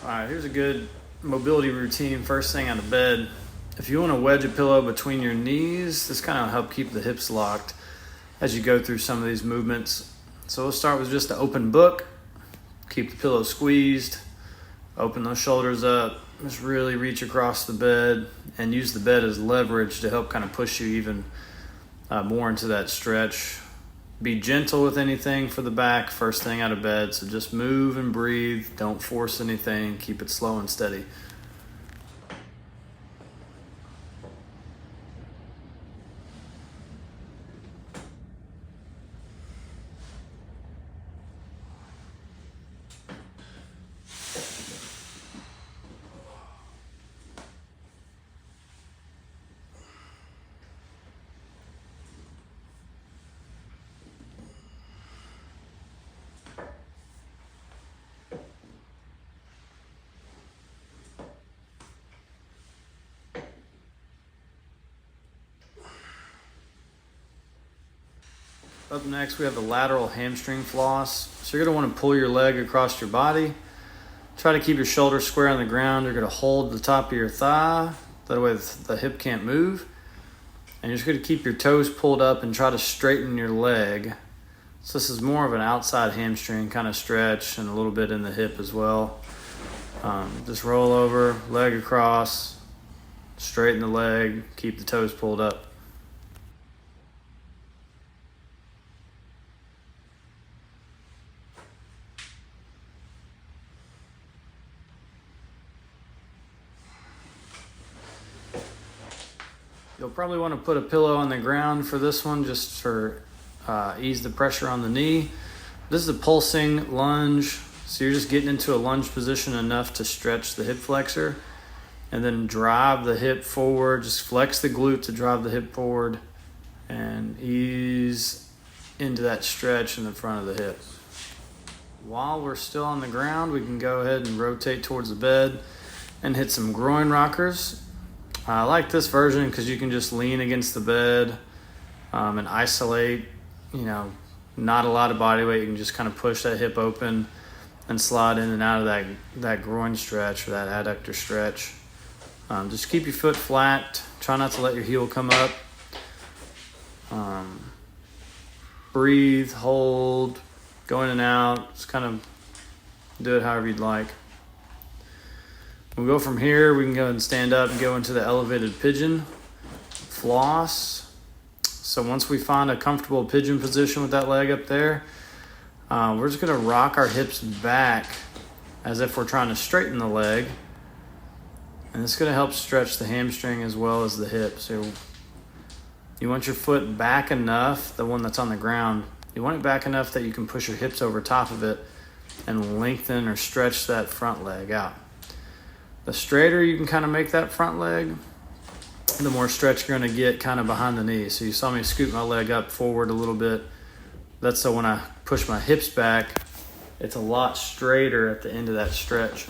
All right, here's a good mobility routine first thing out of bed. If you want to wedge a pillow between your knees, this kind of help keep the hips locked as you go through some of these movements. So we'll start with just an open book. Keep the pillow squeezed. Open those shoulders up. Just really reach across the bed and use the bed as leverage to help kind of push you even more into that stretch. Be gentle with anything for the back first thing out of bed. So just move and breathe. Don't force anything. Keep it slow and steady. Up next, we have the lateral hamstring floss. So you're going to want to pull your leg across your body. Try to keep your shoulders square on the ground. You're going to hold the top of your thigh. That way the hip can't move. And you're just going to keep your toes pulled up and try to straighten your leg. So this is more of an outside hamstring kind of stretch and a little bit in the hip as well. Just roll over, leg across, straighten the leg, keep the toes pulled up. You'll probably want to put a pillow on the ground for this one just for ease the pressure on the knee. This is a pulsing lunge, so you're just getting into a lunge position enough to stretch the hip flexor and then drive the hip forward. Just flex the glute to drive the hip forward and ease into that stretch in the front of the hip. While we're still on the ground, we can go ahead and rotate towards the bed and hit some groin rockers. I like this version because you can just lean against the bed and isolate, not a lot of body weight. You can just kind of push that hip open and slide in and out of that groin stretch or that adductor stretch. Just keep your foot flat. Try not to let your heel come up. Breathe, hold, go in and out. Just kind of do it however you'd like. We'll go from here. We can go ahead and stand up and go into the elevated pigeon floss. So once we find a comfortable pigeon position with that leg up there, we're just going to rock our hips back as if we're trying to straighten the leg. And it's going to help stretch the hamstring as well as the hip. So you want your foot back enough, the one that's on the ground, you want it back enough that you can push your hips over top of it and lengthen or stretch that front leg out. The straighter you can kind of make that front leg, the more stretch you're going to get kind of behind the knee. So you saw me scoot my leg up forward a little bit. That's so when I push my hips back, it's a lot straighter at the end of that stretch.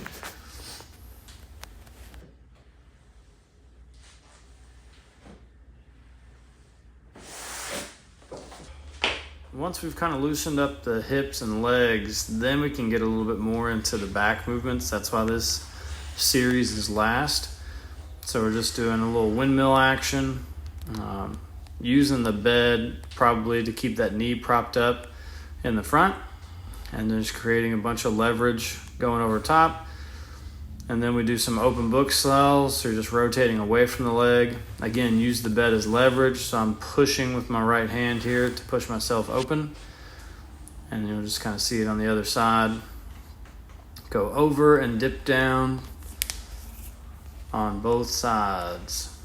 Once we've kind of loosened up the hips and legs, then we can get a little bit more into the back movements. That's why this series is last. So we're just doing a little windmill action, using the bed probably to keep that knee propped up in the front, and then just creating a bunch of leverage going over top. And then we do some open book cells, so you're just rotating away from the leg. Again, use the bed as leverage, so I'm pushing with my right hand here to push myself open. And you'll just kind of see it on the other side. Go over and dip down on both sides.